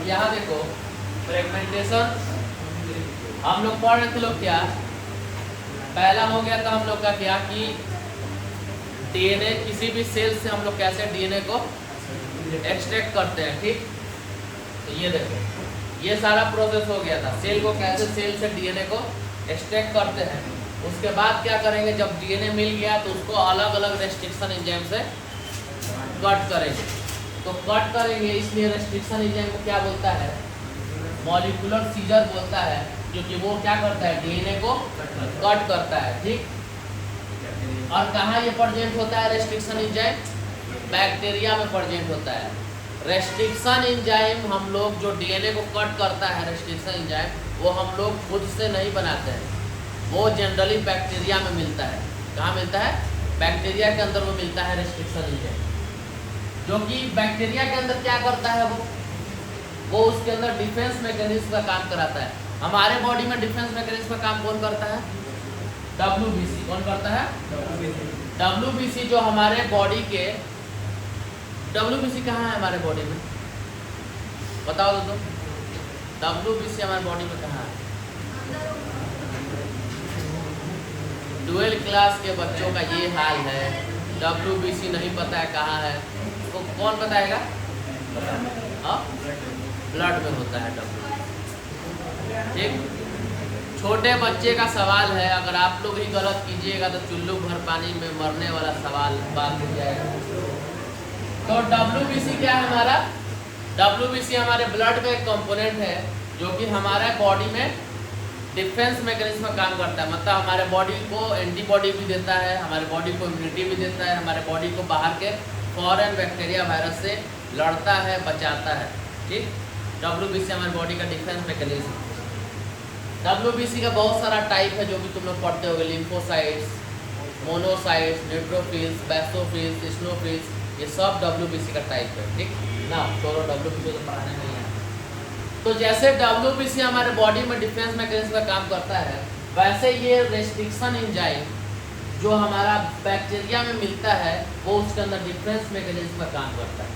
अब यहाँ देखो फ्रेगमेंटेशन हम लोग पढ़ रहे थे लोग क्या, पहला हो गया था हम लोग का क्या कि डीएनए किसी भी सेल से हम लोग कैसे डीएनए को एक्सट्रैक्ट करते हैं, ठीक। तो ये देखो ये सारा प्रोसेस हो गया था, सेल को कैसे सेल से डीएनए को एक्सट्रैक्ट करते हैं। उसके बाद क्या करेंगे, जब डीएनए मिल गया तो उसको अलग अलग रेस्ट्रिक्शन एंजाइम से कट करेंगे। तो कट करेंगे इसलिए रेस्ट्रिक्शन एंजाइम को क्या बोलता है, मॉलिक्यूलर सीजर बोलता है, क्योंकि वो क्या करता है डीएनए को कट करता है, ठीक। और कहाँ ये प्रेजेंट होता है रेस्ट्रिक्शन एंजाइम, बैक्टीरिया में प्रेजेंट होता है। रेस्ट्रिक्शन एंजाइम हम लोग जो डीएनए को कट करता है रेस्ट्रिक्शन एंजाइम, वो हम लोग खुद से नहीं बनाते हैं, वो जनरली बैक्टीरिया में मिलता है। कहाँ मिलता है, बैक्टीरिया के अंदर वो मिलता है रेस्ट्रिक्शन एंजाइम, जो कि बैक्टीरिया के अंदर क्या करता है, वो उसके अंदर डिफेंस मैकेनिज्म का काम कराता है। हमारे बॉडी में डिफेंस मैकेनिज्म का काम कौन करता है, WBC। कौन करता है, WBC। जो हमारे बॉडी के WBC कहाँ है हमारे बॉडी में, बताओ तो WBC हमारे बॉडी में कहाँ है। 12 क्लास के बच्चों का ये हाल है, WBC नहीं पता है कहाँ है, तो कौन बताएगा, ब्लड में होता है WBC, ठीक। छोटे बच्चे का सवाल है, अगर आप लोग ही गलत कीजिएगा तो चुल्लू भर पानी में मरने वाला सवाल बात हो जाएगा। तो WBC क्या है हमारा, WBC हमारे ब्लड में एक कंपोनेंट है जो कि हमारे बॉडी में डिफेंस मैकेनिज्म में काम करता है। मतलब हमारे बॉडी को एंटीबॉडी भी देता है, हमारे बॉडी को इम्यूनिटी भी देता है, हमारे बॉडी को बाहर के फॉरेन बैक्टीरिया वायरस से लड़ता है, बचाता है, ठीक। WBC हमारे बॉडी का डिफेंस मैकेनिज्म। WBC का बहुत सारा टाइप है जो कि तुम लोग पढ़ते होगे, लिम्फोसाइट्स, मोनोसाइट्स, न्यूट्रोफिल्स, बेसोफिल्स, स्नोफिल्स, ये सब WBC का टाइप है, ठीक ना। छोड़ो WBC तो पढ़ाने नहीं है। तो जैसे WBC हमारे बॉडी में डिफेंस मैकेनिज्म का काम करता है, वैसे ये रेस्ट्रिक्शन एंजाइम जो हमारा बैक्टीरिया में मिलता है वो उसके अंदर डिफेंस मैकेनिज्म का काम करता है,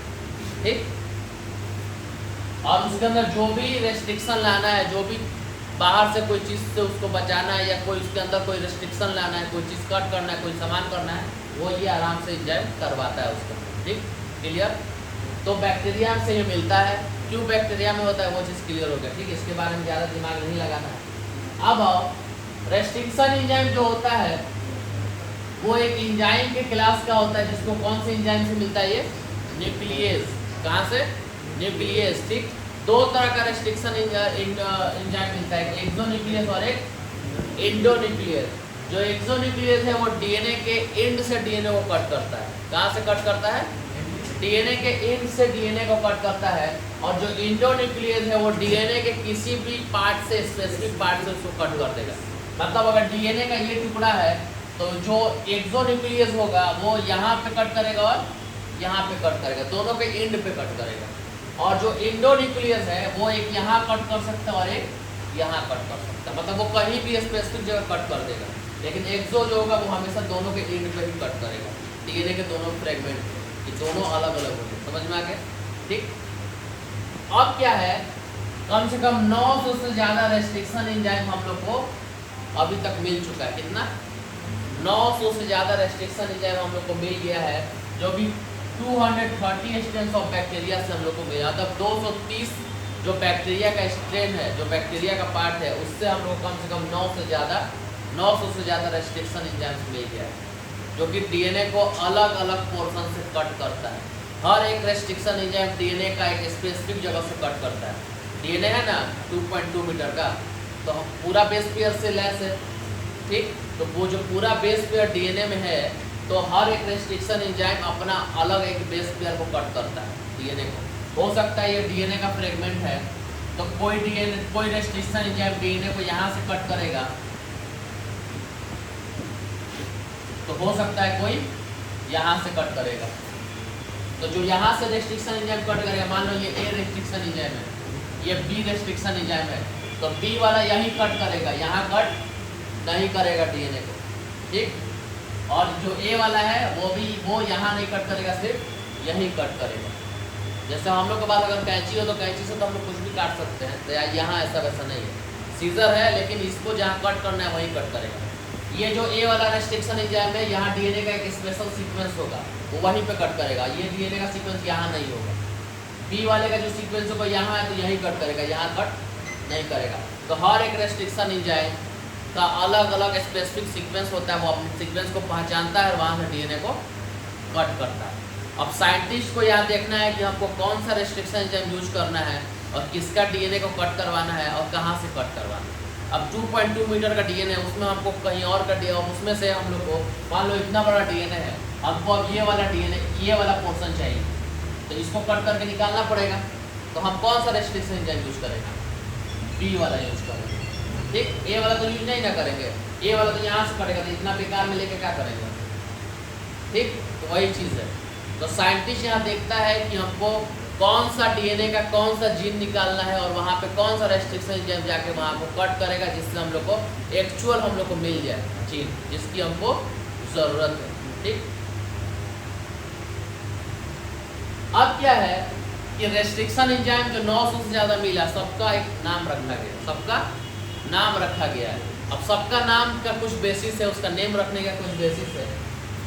ठीक। और उसके अंदर जो भी रेस्ट्रिक्शन लाना है, जो भी बाहर से कोई चीज़ से उसको बचाना है, या कोई उसके अंदर कोई रेस्ट्रिक्शन लाना है, कोई चीज़ कट करना है, कोई सामान करना है, वो ये आराम से एंजाइम करवाता है उसको, ठीक, क्लियर। तो बैक्टीरिया से ये मिलता है, क्यों बैक्टीरिया में होता है वो चीज़ क्लियर हो गया, ठीक। इसके बारे में ज़्यादा दिमाग नहीं लगाना है। अब रेस्ट्रिक्शन एंजाइम जो होता है वो एक एंजाइम के क्लास का होता है, जिसको कौन से एंजाइम से मिलता है, ये न्यूक्लियस। कहाँ से, न्यूक्लियस, ठीक। दो तरह का रेस्ट्रिक्शन एंजाइम मिलता है, एक एक्सोन्यूक्लियस और एक एंडोन्यूक्लियस। जो एक्सोन्यूक्लियस है वो डीएनए के एंड से डीएनए को कट करता है। कहाँ से कट करता है, डीएनए के एंड से डीएनए को कट करता है। और जो एंडोन्यूक्लियस है वो डीएनए के किसी भी पार्ट से, स्पेसिफिक पार्ट से उसको कट कर देगा। मतलब अगर डीएनए का ये टुकड़ा है तो जो एक्सोन्यूक्लियस होगा वो यहाँ पे कट करेगा और यहाँ पे कट करेगा, दोनों के एंड पे कट करेगा। और जो एंडोन्यूक्लियस है वो एक यहाँ कट कर सकता है और एक यहाँ कट कर सकता है, मतलब वो कहीं भी स्पेसिफिक जगह कट कर देगा। लेकिन एक्सो जो होगा वो हमेशा दोनों के एंड पे ही कट करेगा, डीएनए के दोनों फ्रेगमेंट, ये दोनों अलग अलग होंगे। समझ में आ गया, ठीक। अब क्या है, कम से कम 900 से ज़्यादा रेस्ट्रिक्शन एंजाइम हम लोग को अभी तक मिल चुका है। कितना, 900 से ज़्यादा रेस्ट्रिक्शन एंजाइम हम लोग को मिल गया है, जो भी 230 स्ट्रेन ऑफ बैक्टीरिया से हम लोग को मिला। मतलब 230 जो बैक्टीरिया का स्ट्रेन है, जो बैक्टीरिया का पार्ट है, उससे हम लोग कम से कम 900 से ज़्यादा रेस्ट्रिक्शन एंजाइम्स मिल गया है, जो कि डीएनए को अलग अलग पोर्शन से कट करता है। हर एक रेस्ट्रिक्शन एंजाइम डीएनए का एक स्पेसिफिक जगह से कट करता है। डीएनए है ना 2.2 मीटर का, तो पूरा बेस पेयर से लेस है, ठीक। तो वो जो पूरा बेस पेयर डीएनए में है, तो हर एक रेस्ट्रिक्शन एंजाइम अपना अलग एक बेस पेयर को कट करता है डीएनए को। हो सकता है ये डीएनए का फ्रेगमेंट है, तो कोई रेस्ट्रिक्शन एंजाइम डीएनए को यहाँ से कट करेगा, तो हो सकता है कोई यहाँ से कट करेगा। तो जो यहाँ से रेस्ट्रिक्शन एंजाइम कट करेगा, मान लो ये ए रेस्ट्रिक्शन एंजाइम है, ये बी रेस्ट्रिक्शन एंजाइम है, तो बी वाला यहीं कट करेगा, यहाँ कट नहीं करेगा डीएनए को, ठीक। और जो ए वाला है वो यहाँ नहीं कट करेगा, सिर्फ यहीं कट करेगा, जैसे हम लोग के पास अगर कैंची हो तो कैंची से तो हम लोग कुछ भी काट सकते हैं, तो यहाँ ऐसा वैसा नहीं है, सीजर है लेकिन इसको जहाँ कट करना है वहीं कट करेगा। ये जो ए वाला रेस्ट्रिक्शन एंजाइम है, यहाँ डीएनए का एक स्पेशल सीक्वेंस होगा, वो वहीं पे कट करेगा, ये डीएनए का सीक्वेंस यहाँ नहीं होगा। बी वाले का जो सीक्वेंस होगा यहाँ है तो यहीं कट करेगा, यहाँ कट नहीं करेगा। तो हर एक रेस्ट्रिक्शन एंजाइम का अलग अलग स्पेसिफिक सीक्वेंस होता है, वो अपने सीक्वेंस को पहचानता है और वहाँ से डीएनए को कट करता है। अब साइंटिस्ट को यहाँ देखना है कि हमको कौन सा रेस्ट्रिक्शन एंजाइम यूज करना है और किसका डीएनए को कट करवाना है और कहाँ से कट करवाना है। अब 2.2 मीटर का डीएनए, उसमें हमको कहीं और का डीएनए, उसमें से हम लोग को मान लो इतना बड़ा डीएनए है, हमको अब ये वाला डीएनए, ये वाला पोर्शन चाहिए, तो इसको कट करके निकालना पड़ेगा। तो हम कौन सा रेस्ट्रिक्शन एंजाइम यूज करेंगे? बी वाला यूज करेंगे, ठीक। ए वाला तो यूज नहीं ना करेंगे, ए वाला तो यहाँ से कटेगा, तो इतना बेकार में लेके क्या करेंगे, ठीक। तो वही चीज़ है। तो साइंटिस्ट यहाँ देखता है कि हमको कौन सा डीएनए का कौन सा जीन निकालना है और वहाँ पे कौन सा रेस्ट्रिक्शन एंजाइम जाके वहाँ को कट करेगा, जिससे हम लोग को एक्चुअल हम लोग को मिल जाए जीन जिसकी हमको ज़रूरत है, ठीक। अब क्या है कि रेस्ट्रिक्शन एंजाइम जो 900 से ज़्यादा मिला, सबका एक नाम रखा गया, सबका नाम रखा गया है। अब सबका नाम का कुछ बेसिस है, उसका नेम रखने का कुछ बेसिस है।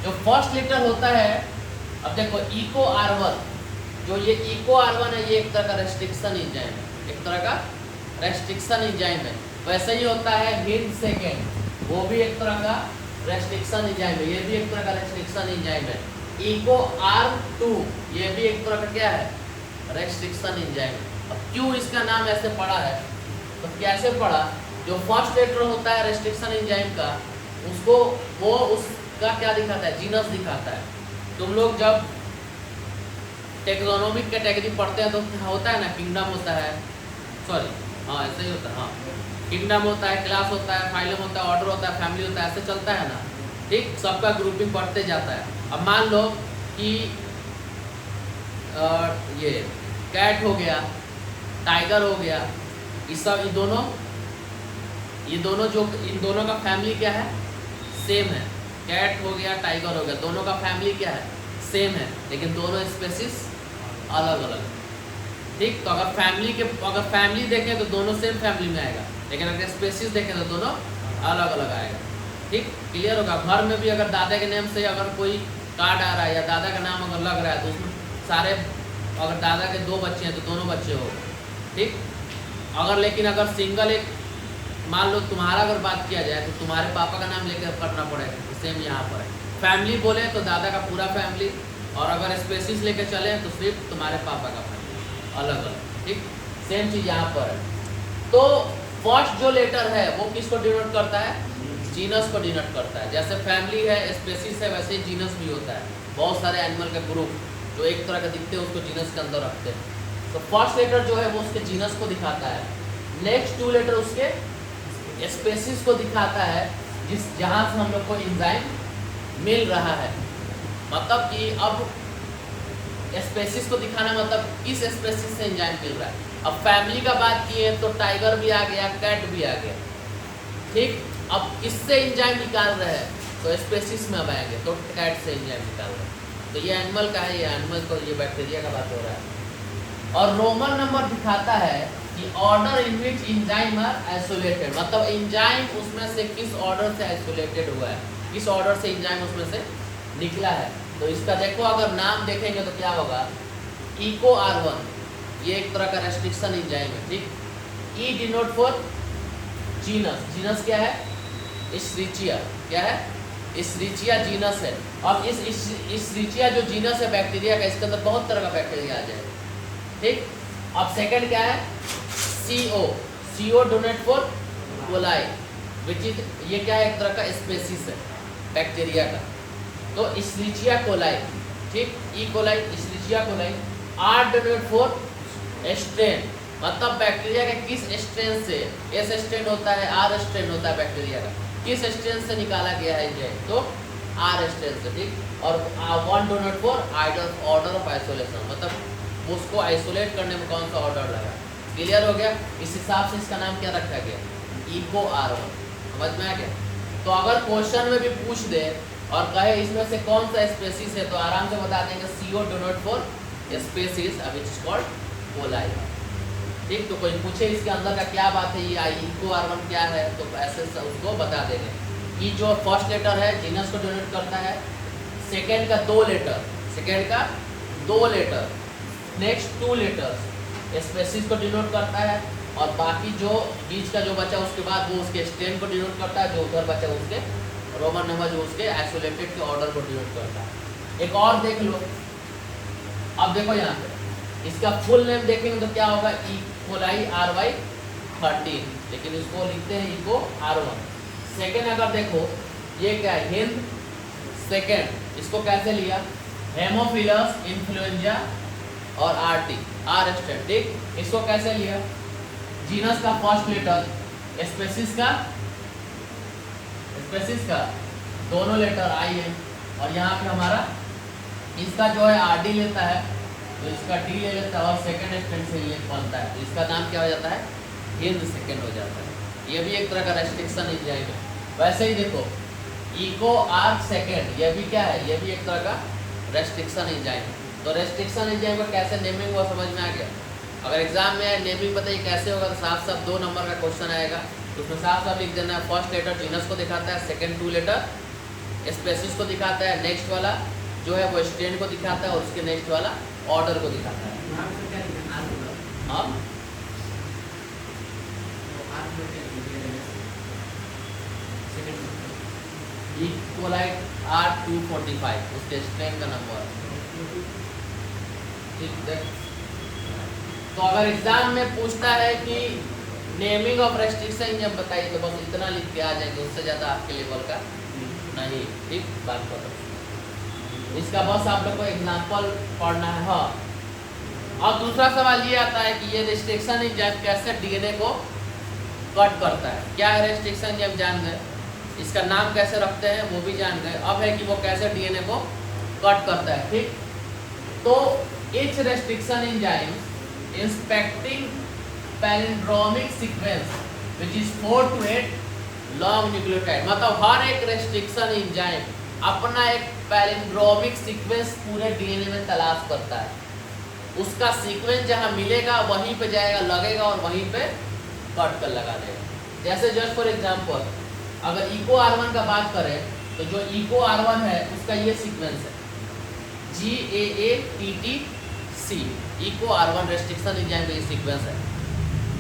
जो फर्स्ट लेटर होता है, अब देखो इको R1, जो ये इको R1 है, ये एक तरह का रेस्ट्रिक्शन एंजाइम है, एक तरह का रेस्ट्रिक्शन एंजाइम है। वैसे ही होता है हिंद सेकेंड, वो भी एक तरह का रेस्ट्रिक्शन एंजाइम है, ये भी एक तरह का रेस्ट्रिक्शन एंजाइम है। इको R2, ये भी एक तरह का क्या है, रेस्ट्रिक्शन एंजाइम। अब क्यों इसका नाम ऐसे पड़ा है, तो कैसे पड़ा, जो फर्स्ट लेटर होता है रेस्ट्रिक्शन एंजाइम का, उसको वो उसका क्या दिखाता है, जीनस दिखाता है। तुम लोग जब टेक्सोनोमिक कैटेगरी पढ़ते हैं तो होता है ना, किंगडम होता है, सॉरी हाँ ऐसे ही होता है, हाँ किंगडम होता है, क्लास होता है, फाइलम होता है, ऑर्डर होता है, फैमिली होता है, ऐसे चलता है ना, ठीक। सबका ग्रुपिंग बढ़ते जाता है। अब मान लो कि ये कैट हो गया, टाइगर हो गया, इस सब ये दोनों जो इन दोनों का फैमिली क्या है, सेम है। कैट हो गया, टाइगर हो गया, दोनों का फैमिली क्या है, सेम है, लेकिन दोनों स्पेसीज अलग अलग, ठीक। तो अगर फैमिली देखें तो दोनों सेम फैमिली में आएगा, लेकिन अगर स्पेसीज देखें तो दोनों अलग अलग आएगा, ठीक। क्लियर होगा। घर में भी अगर दादा के नेम से अगर कोई कार्ड आ रहा है या दादा का नाम अगर लग रहा है, तो उसमें सारे, अगर दादा के 2 बच्चे हैं तो दोनों बच्चे हो, ठीक। लेकिन अगर सिंगल एक, मान लो तुम्हारा अगर बात किया जाए तो तुम्हारे पापा का नाम लेकर करना पड़ेगा, तो सेम यहाँ पर है। फैमिली बोले तो दादा का पूरा फैमिली, और अगर स्पेसिस लेके चले तो सिर्फ तुम्हारे पापा का फैमिली, अलग अलग, ठीक। सेम चीज़ यहाँ पर है। तो फर्स्ट जो लेटर है वो किसको डिनोट करता है, जीनस को डिनोट करता है। जैसे फैमिली है, स्पेसिस है, वैसे ही जीनस भी होता है। बहुत सारे एनिमल के ग्रुप जो एक तरह के दिखते हैं उसको जीनस के अंदर रखते हैं। तो फर्स्ट लेटर जो है वो उसके जीनस को दिखाता है, नेक्स्ट 2 लेटर उसके स्पेसिस को दिखाता है, जहाँ से हम लोग को एंजाइम मिल रहा है। मतलब कि अब स्पेसिस को दिखाना मतलब किस स्पेसिस से एंजाइम मिल रहा है। अब फैमिली का बात किए तो टाइगर भी आ गया, कैट भी आ गया, ठीक। अब किससे एंजाइम निकाल रहे हैं, तो स्पेसिस में अब आएंगे, तो कैट से एंजाइम निकाल रहे हैं। तो ये एनिमल का है, ये एनिमल तो ये बैक्टीरिया का बात हो रहा है। और रोमन नंबर दिखाता है कि order in which enzyme are isolated, मतलब एंजाइम उसमें से किस ऑर्डर से आइसोलेटेड हुआ है, किस ऑर्डर से एंजाइम उसमें से निकला है। तो इसका देखो अगर नाम देखेंगे तो क्या होगा, इको R1, ये एक तरह का रेस्ट्रिक्शन एंजाइम है, ठीक। ई डिनोट फॉर जीनस, जीनस क्या है, इश्रिचिया, क्या है, इश्रिचिया जीनस है। अब इस इश्रिचिया जो जीनस है बैक्टीरिया का, इसके अंदर बहुत तरह का बैक्टीरिया आ जाए, ठीक। अब सेकंड क्या है, CO donate for coli, which is, ये क्या है, एक तरह का स्पेसिस है बैक्टीरिया का। तो इश्रिचिया कोलाई, ठीक, E coli, Escherichia coli. R denote for strain, मतलब बैक्टीरिया के किस स्ट्रेन से, S स्ट्रेन होता है, R स्ट्रेन होता है बैक्टीरिया का, किस स्ट्रेन से निकाला गया है एंजाइम, तो R स्ट्रेन से, ठीक। और 1 donate for order of isolation, मतलब उसको आइसोलेट करने में कौन सा ऑर्डर लगा। क्लियर हो गया। इस हिसाब से इसका नाम क्या रखा गया, इको R1। समझ में आ गया। तो अगर क्वेश्चन में भी पूछ दे और कहे इसमें से कौन सा स्पेसीज है, तो आराम से बता देंगे CO donate for species which is called coli। ठीक, तो कोई पूछे इसके अंदर का क्या बात है, ये इको R1 क्या है, तो ऐसे उसको बता देंगे कि जो फर्स्ट लेटर है जीनस को डिनोट करता है, सेकेंड का 2 लेटर, नेक्स्ट 2 लेटर्स स्पेसीज को डिनोट करता है, और बाकी जो बीच का जो बचा उसके बाद वो उसके स्ट्रेन को डिनोट करता है, जो उधर बचा उसके रोमन नंबर जो उसके आइसोलेटेड के ऑर्डर को डिनोट करता है। एक और देख लो, अब देखो यहाँ पे इसका फुल नेम देखेंगे तो क्या होगा, ई कोलाई RY13, लेकिन इसको लिखते हैं इको R1। सेकेंड अगर देखो ये क्या है, हिंद सेकेंड, इसको कैसे लिया, हेमोफिलस इन्फ्लुएंजा और R स्ट्रेन। ठीक, इसको कैसे लिया, जीनस का फर्स्ट लेटर, स्पेसीज का दोनों लेटर IN, और यहाँ पे हमारा इसका जो है RD लेता है तो इसका D ले लेता है, और सेकेंड स्ट्रेन से ये बनता है, तो इसका नाम क्या हो जाता है, हिंद सेकेंड हो जाता है। ये भी एक तरह का रेस्ट्रिक्शन एंजाइम है। वैसे ही देखो इको R सेकेंड, ये भी क्या है, ये भी एक तरह का रेस्ट्रिक्शन एंजाइम है। तो रेस्ट्रिक्शन एंजाइम का कैसे नेमिंग हुआ समझ में आ गया। अगर एग्जाम में नेमिंग बताइए कैसे होगा, तो साफ 2 नंबर का क्वेश्चन आएगा, तो उसमें साफ लिख देना है, फर्स्ट लेटर जीनस को दिखाता है, सेकेंड 2 लेटर स्पेसीज को दिखाता है, नेक्स्ट वाला जो है वो स्ट्रेन को दिखाता है, और उसके नेक्स्ट वाला ऑर्डर को दिखाता है। हाँ इक्वलाइट R245 उसके स्ट्रेन का नंबर। ठीक है, तो अगर एग्जाम में पूछता है कि नेमिंग ऑफ रेस्ट्रिक्शन जब बताइए, तो बस इतना लिख के आ जाएंगे, उससे ज़्यादा आपके लेवल का नहीं। ठीक, बात करो इसका, बस आप लोग को एग्जाम्पल पढ़ना है। हाँ, अब दूसरा सवाल ये आता है कि ये रेस्ट्रिक्शन एंजाइम कैसे DNA को कट करता है। क्या है रेस्ट्रिक्शन एंजाइम जान गए, इसका नाम कैसे रखते हैं वो भी जान गए, अब है कि वो कैसे DNA को कट करता है। ठीक, तो each restriction enzyme inspecting palindromic sequence which is 4 to 8 long nucleotide, मतलब हर एक रेस्ट्रिक्शन एंजाइम अपना एक पैलिंड्रोमिक सीक्वेंस पूरे DNA में तलाश करता है, उसका सीक्वेंस जहाँ मिलेगा वहीं पे जाएगा, लगेगा और वहीं पे कट कर लगा देगा। जैसे जस्ट फॉर एग्जांपल अगर इको R1 का बात करें तो जो इको R1 है उसका ये सीक्वेंस है GAATTC, eco R1 restriction enzyme का ये सीक्वेंस है।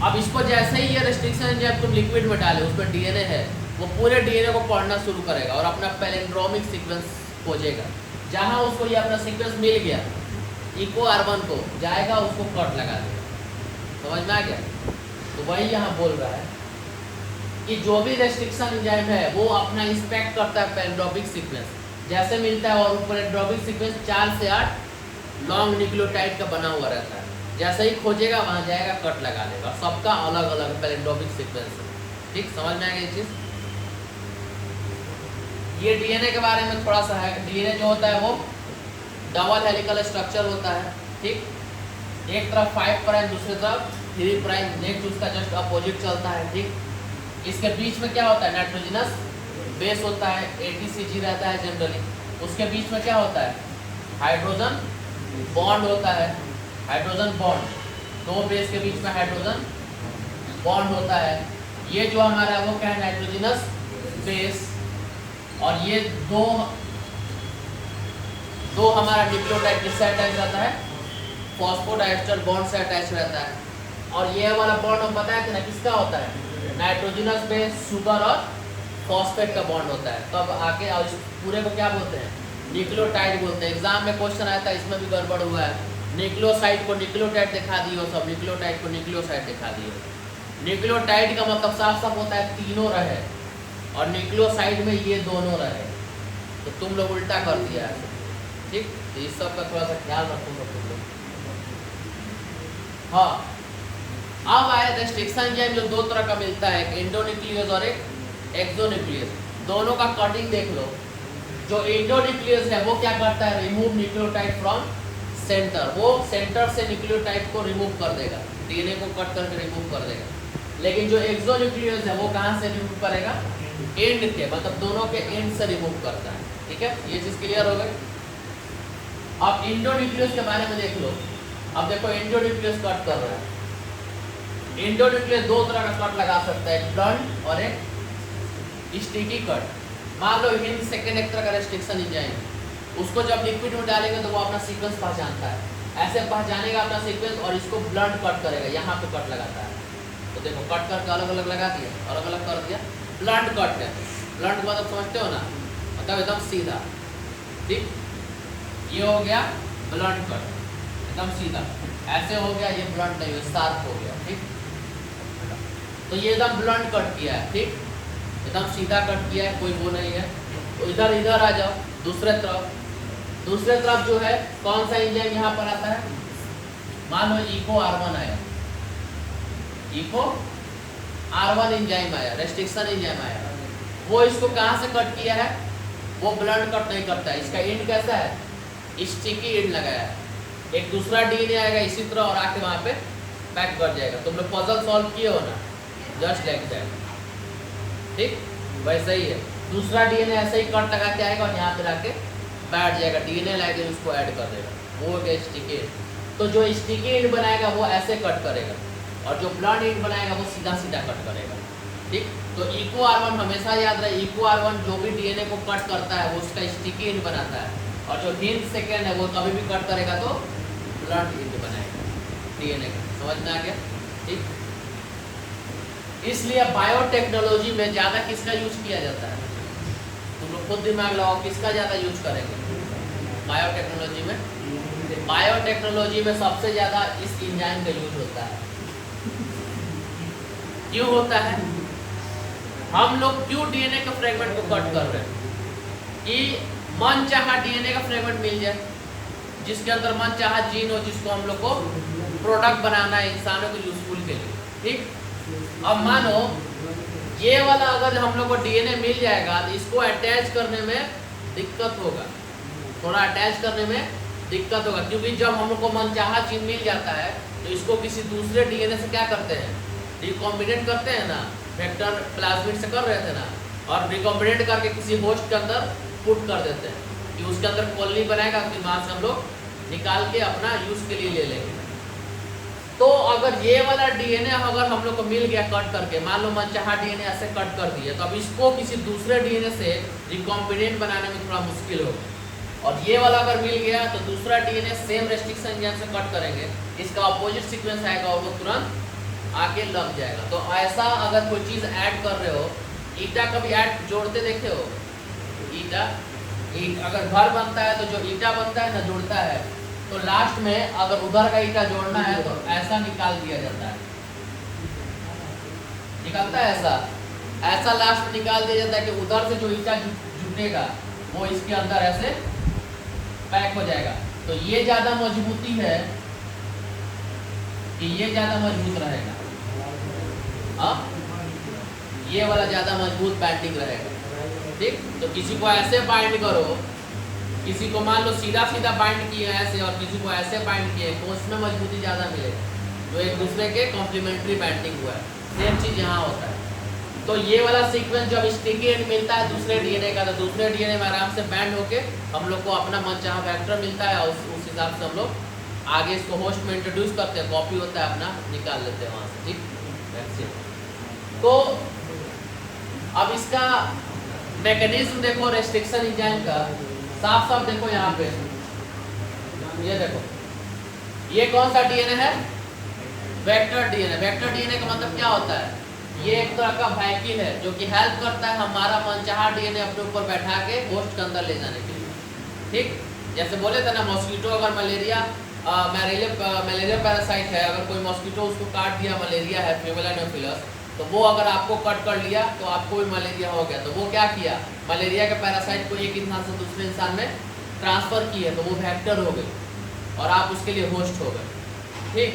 अब इसको जैसे ही ये रेस्ट्रिक्शन एंजाइम तुम लिक्विड में डाले, उसमें DNA है, वो पूरे DNA को पढ़ना शुरू करेगा और अपना पैलिंड्रोमिक सीक्वेंस खोजेगा। जहाँ उसको ये अपना सीक्वेंस मिल गया इको R1 को, जाएगा उसको कट लगा देगा। समझ में आ गया? तो वही यहाँ बोल रहा है कि जो भी रेस्ट्रिक्शन एंजाइम है वो अपना इंस्पेक्ट करता है पैलिंड्रोमिक सीक्वेंस, जैसे मिलता है, और पैलिंड्रोमिक सीक्वेंस 4 से 8 लॉन्ग न्यूक्लियोटाइड का बना हुआ रहता है। जैसे ही खोजेगा वहाँ जाएगा, कट लगा देगा। सबका अलग अलग पैलिंड्रोमिक सीक्वेंस है। ठीक, समझ में आ गया ये चीज़? ये डीएनए के बारे में थोड़ा सा है। डीएनए जो होता है वो डबल हेलिकल स्ट्रक्चर होता है। ठीक, एक तरफ 5 प्राइम, दूसरी तरफ 3 प्राइम, नेक्स्ट उसका जस्ट अपोजिट चलता है। ठीक, इसके बीच में क्या होता है, नाइट्रोजनस बेस होता है, ATCG रहता है जनरली। उसके बीच में क्या होता है, हाइड्रोजन बॉन्ड होता है। हाइड्रोजन बॉन्ड, 2 बेस के बीच में हाइड्रोजन बॉन्ड होता है। ये जो हमारा वो क्या है, नाइट्रोजनस बेस, और ये दो हमारा न्यूक्लियोटाइड किससे अटैच रहता है, फॉस्फोडाइस्टर बॉन्ड से अटैच रहता है। और ये वाला बॉन्ड हम बताया था ना किसका होता है, नाइट्रोजनस बेस, शुगर और फॉस्फेट का बॉन्ड होता है। तब आके और इस पूरे को क्या बोलते हैं, न्यूक्लियोटाइड बोलते हैं। एग्जाम में क्वेश्चन आया था, इसमें भी गड़बड़ हुआ है। न्यूक्लियोसाइड को न्यूक्लियोटाइड दिखा दियो, सब न्यूक्लियोटाइड को न्यूक्लियोसाइड दिखा दियो। न्यूक्लियोटाइड का मतलब साफ साफ होता है तीनों रहे, और न्यूक्लियोसाइड में ये दोनों रहे, तो तुम लोग उल्टा कर दिया है। ठीक, तो इस सब का थोड़ा सा ख्याल रखूंगा तुम लोग। हाँ, अब आया रेस्ट्रिक्शन एंजाइम जो 2 तरह का मिलता है, एक एंडोन्यूक्लियस और एक एक्सोन्यूक्लियस। दोनों का कटिंग देख लो। जो एंडोन्यूक्लियस है वो क्या करता है, रिमूव न्यूक्लियोटाइड फ्रॉम सेंटर। वो सेंटर से न्यूक्लियोटाइड को रिमूव कर देगा, डीएनए को कट करके रिमूव कर देगा। लेकिन जो एक्सोन्यूक्लियस है वो कहाँ से रिमूव करेगा, एंड के, मतलब दोनों के एंड से रिमूव करता है। ठीक है, ये चीज़ क्लियर हो गई। अब एंडोन्यूक्लियस के बारे में देख लो। अब देखो एंडोन्यूक्लियस कट कर रहा है। एंडोन्यूक्लियस दो तरह का कट लगा सकता है, एक ब्लंट और एक स्टिकी कट। मान लो हिंद सेकेंड एक तरह का रेस्ट्रिक्शन इंजाइम, उसको जब लिक्विड में डालेंगे तो वो अपना सीक्वेंस पहचानता है, ऐसे पहचानेगा अपना सीक्वेंस और इसको ब्लंट कट करेगा, यहाँ पे कट लगाता है। तो देखो कट करके अलग अलग लगा दिया, अलग अलग कर दिया, ब्लंट कट है। ब्लंट मतलब समझते हो ना, मतलब एकदम सीधा, ठीक। ये हो गया ब्लंट कट, एकदम सीधा। ऐसे हो गया, ये ब्लंट नहीं है, शार्प हो गया, ठीक। तो ये एकदम ब्लंट कट किया है, ठीक, एकदम सीधा कट किया है, कोई वो नहीं है। तो इधर इधर आ जाओ दूसरे तरफ। दूसरे तरफ जो है कौन सा एंजाइम यहाँ पर आता है, मान लो इको R1 आया, इको R1 एंजाइम आया, रेस्ट्रिक्शन एंजाइम आया। वो इसको कहाँ से कट किया है, वो ब्लंट कट नहीं करता है, इसका एंड कैसा है, स्टिकी एंड लगाया है। एक दूसरा डीएनए आएगा इसी तरह और आके वहाँ पे पैक कर जाएगा। तुम लोग पजल सॉल्व किए हो ना, जस्ट लाइक दैट, ठीक, वैसा ही है। दूसरा डीएनए ऐसे ही कट लगा के आएगा और यहाँ पे लाके बैठ जाएगा, डीएनए लाके उसको ऐड कर देगा, वो हो गया स्टिकी एंड। तो जो स्टिकी एंड बनाएगा वो ऐसे कट करेगा और जो ब्लंट एंड बनाएगा वो सीधा सीधा कट करेगा, ठीक। तो इको R1 हमेशा याद रहे, इको R1 जो भी डीएनए को कट करता है वो उसका स्टिकी एंड बनाता है, और जो हिंद सेकेंड है वो कभी भी कट करेगा तो ब्लंट एंड बनाएगा डीएनए का। समझ में आ गया, ठीक। इसलिए बायोटेक्नोलॉजी में ज़्यादा किसका यूज किया जाता है, तुम लोग खुद दिमाग लगाओ, किसका ज़्यादा यूज करेंगे बायोटेक्नोलॉजी में। बायोटेक्नोलॉजी में सबसे ज़्यादा इस एंजाइम का यूज होता है। क्यों होता है, हम लोग क्यों डीएनए के फ्रेगमेंट को कट कर रहे हैं, कि मन चाहा डीएनए का फ्रेगमेंट मिल जाए, जिसके अंदर मन चाहा जीन हो, जिसको हम लोग को प्रोडक्ट बनाना है इंसानों को यूजफुल के लिए, ठीक। अब मानो ये वाला अगर हम लोग को डीएनए मिल जाएगा तो इसको अटैच करने में दिक्कत होगा, थोड़ा अटैच करने में दिक्कत होगा, क्योंकि जब हम लोग को मनचाहा जीन मिल जाता है तो इसको किसी दूसरे डीएनए से क्या करते हैं, रिकॉम्बिनेट करते हैं ना, वेक्टर प्लाज्मिड से कर रहे थे ना, और रिकॉम्बिनेट करके किसी होस्ट के अंदर पुट कर देते हैं कि उसके अंदर कॉलोनी बनाएगा, फिर वहाँ से हम लोग निकाल के अपना यूज के लिए ले लेंगे। तो अगर ये वाला डीएनए अगर हम लोग को मिल गया कट करके, मान लो मनचाहा डीएनए ऐसे कट कर दिए, तो अब इसको किसी दूसरे डीएनए से रिकॉम्बिनेट बनाने में थोड़ा मुश्किल होगा। और ये वाला अगर मिल गया तो दूसरा डीएनए सेम रेस्ट्रिक्शन एंजाइम से कट करेंगे, इसका अपोजिट सीक्वेंस आएगा और वो तुरंत आके लग जाएगा। तो ऐसा अगर कोई चीज़ ऐड कर रहे हो, ईटा कभी ऐड जोड़ते देखे हो, ईटा अगर घर बनता है तो जो ईटा बनता है ना जुड़ता है, तो लास्ट में अगर उधर का ईटा जोड़ना है तो ऐसा निकाल दिया जाता है, निकलता है ऐसा लास्ट में निकाल दिया जाता है कि उधर से जो ईटा जुटेगा वो इसके अंदर ऐसे पैक हो जाएगा। तो ये ज़्यादा मजबूती है कि ये ज़्यादा मजबूत रहेगा, हाँ, ये वाला ज़्यादा मजबूत बाइंडिंग रहेगा, ठीक। तो किसी को ऐसे बाइंड करो, किसी को मान लो सीधा सीधा बाइंड किए ऐसे और किसी को ऐसे बाइंड किए, तो उसमें मजबूती ज़्यादा मिलेगी, जो एक दूसरे के कॉम्प्लीमेंट्री बाइंडिंग हुआ है। सेम चीज़ यहाँ होता है। तो ये वाला सीक्वेंस जब स्टिकी एंड मिलता है दूसरे डीएनए का, तो दूसरे डीएनए में आराम से बैंड होके हम लोग को अपना मनचाहा वेक्टर मिलता है, और उस हिसाब से हम लोग आगे इसको होस्ट में इंट्रोड्यूस करते हैं, कॉपी होता है अपना निकाल लेते हैं वहाँ से, ठीक। तो अब इसका मैकेनिज्म देखो रेस्ट्रिक्शन एंजाइम का, साफ साफ देखो यहाँ पे, ये देखो ये कौन सा डीएनए है, वेक्टर डीएनए। वेक्टर डीएनए का मतलब क्या होता है, ये एक तरह का व्हीकल है जो कि हेल्प करता है हमारा मनचाहा डीएनए अपने ऊपर बैठा के होस्ट के अंदर ले जाने के लिए, ठीक। जैसे बोले थे ना, मॉस्किटो अगर मलेरिया पैरासाइट है, अगर कोई मॉस्किटो उसको काट दिया, मलेरिया है फीमेल एनोफिलस, तो वो अगर आपको कट कर लिया तो आपको भी मलेरिया हो गया, तो वो क्या किया, मलेरिया के पैरासाइट को एक इंसान से दूसरे इंसान में ट्रांसफ़र किए, तो वो वेक्टर हो गई और आप उसके लिए होस्ट हो गए, ठीक।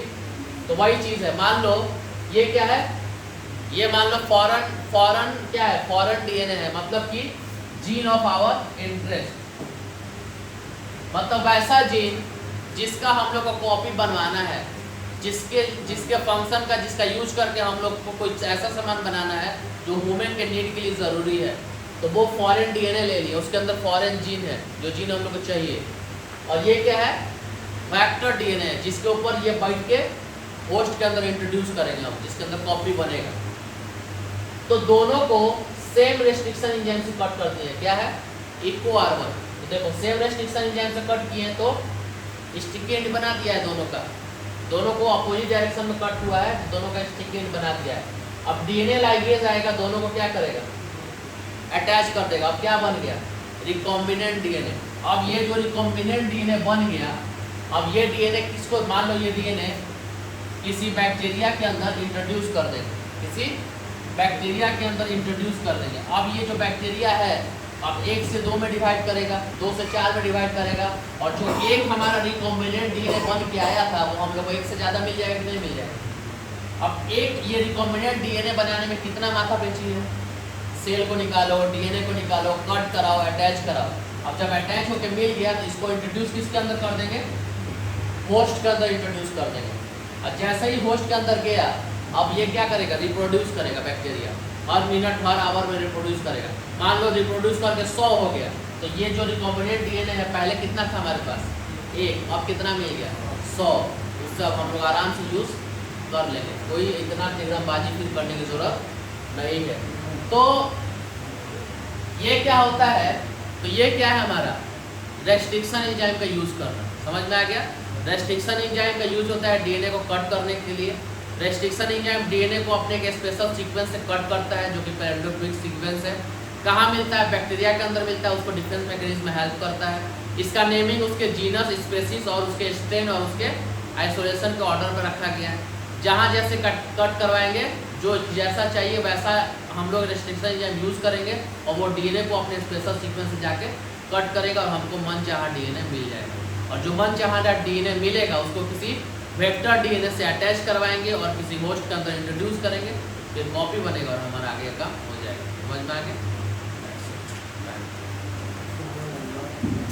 तो वही चीज़ है। मान लो ये क्या है, ये मान लो फॉरेन क्या है, फॉरेन डीएनए है, मतलब कि जीन ऑफ आवर इंटरेस्ट, मतलब वैसा जीन जिसका हम लोग को कॉपी बनवाना है, जिसके फंक्शन का, जिसका यूज करके हम लोग को कोई ऐसा सामान बनाना है जो ह्यूमन के नीड के लिए ज़रूरी है, तो वो फॉरेन डीएनए ले लिया, उसके अंदर फॉरेन जीन है, जो जीन हम लोग को चाहिए, और ये क्या है, वेक्टर डीएनए, जिसके ऊपर ये बैठ के होस्ट के अंदर इंट्रोड्यूस करेंगे हम, जिसके अंदर कॉपी बनेगा। तो दोनों को सेम रेस्ट्रिक्शन एंजाइम से कट कर दिए। क्या है, इको R1। तो देखो सेम रेस्ट्रिक्शन एंजाइम से कट किए तो स्टिकी एंड बना दिया है दोनों का, दोनों को अपोजिट डायरेक्शन में कट हुआ है, दोनों का स्टिकी एंड बना दिया है। अब डीएनए लाइगेज आएगा, दोनों को क्या करेगा, अटैच कर देगा। अब क्या बन गया, रिकॉम्बिनेंट डीएनए। अब ये जो रिकॉम्बिनेंट डीएनए बन गया, अब ये डीएनए किसको, मान लो ये डीएनए किसी बैक्टीरिया के अंदर इंट्रोड्यूस कर देंगे, किसी बैक्टीरिया के अंदर इंट्रोड्यूस कर देंगे। अब ये जो बैक्टीरिया है अब 1 से 2 में डिवाइड करेगा, 2 से 4 में डिवाइड करेगा, और जो एक हमारा रिकॉम्बिनेंट डीएनए बन के आया था वो हम लोग को 1 से ज़्यादा मिल जाएगा कि नहीं मिल जाएगा। अब एक ये रिकॉम्बिनेंट डीएनए बनाने में कितना माथा पेची है, सेल को निकालो, डीएनए को निकालो, कट कराओ, अटैच कराओ। अब जब अटैच होकर मिल गया तो इसको इंट्रोड्यूस किसके अंदर कर देंगे, होस्ट के अंदर इंट्रोड्यूस कर देंगे। और जैसे ही होस्ट के अंदर गया, अब ये क्या करेगा, रिप्रोड्यूस करेगा बैक्टीरिया, हर मिनट हर आवर में रिप्रोड्यूस करेगा। मान लो रिप्रोड्यूस करके 100 हो गया, तो ये जो रिकॉम्बिनेंट डीएनए है पहले कितना था हमारे पास, 1, अब कितना मिल गया, 100। उससे अब हम लोग आराम से यूज़ कर लेंगे, कोई इतना टेग्रामबाजी फिर करने की ज़रूरत नहीं है। तो ये क्या होता है, तो ये क्या है हमारा रेस्ट्रिक्शन एंजाइम का यूज़ करना, समझ में आ गया। रेस्ट्रिक्शन एंजाइम का यूज होता है डीएनए को कट करने के लिए। रेस्ट्रिक्शन एंजाइम डीएनए को अपने एक स्पेशल सीक्वेंस से कट करता है, जो कि पैरेंडोक्विक सीक्वेंस है। कहाँ मिलता है, बैक्टीरिया के अंदर मिलता है, उसको डिफेंस मैकेनिज्म में हेल्प करता है। इसका नेमिंग उसके जीनस, स्पेसीज और उसके स्ट्रेन और उसके आइसोलेशन के ऑर्डर पर रखा गया है। जहाँ जैसे कट करवाएंगे, जो जैसा चाहिए वैसा हम लोग रेस्ट्रिक्शन एंजाइम यूज़ करेंगे, और वो डीएनए को अपने स्पेशल सीक्वेंस से जाके कट करेगा और हमको मनचाहा डीएनए मिल जाएगा। और जो मनचाहा डीएनए मिलेगा उसको किसी वेक्टर डीएनए से अटैच करवाएंगे और किसी होस्ट के अंदर इंट्रोड्यूस करेंगे, फिर कॉपी बनेगा और हमारा आगे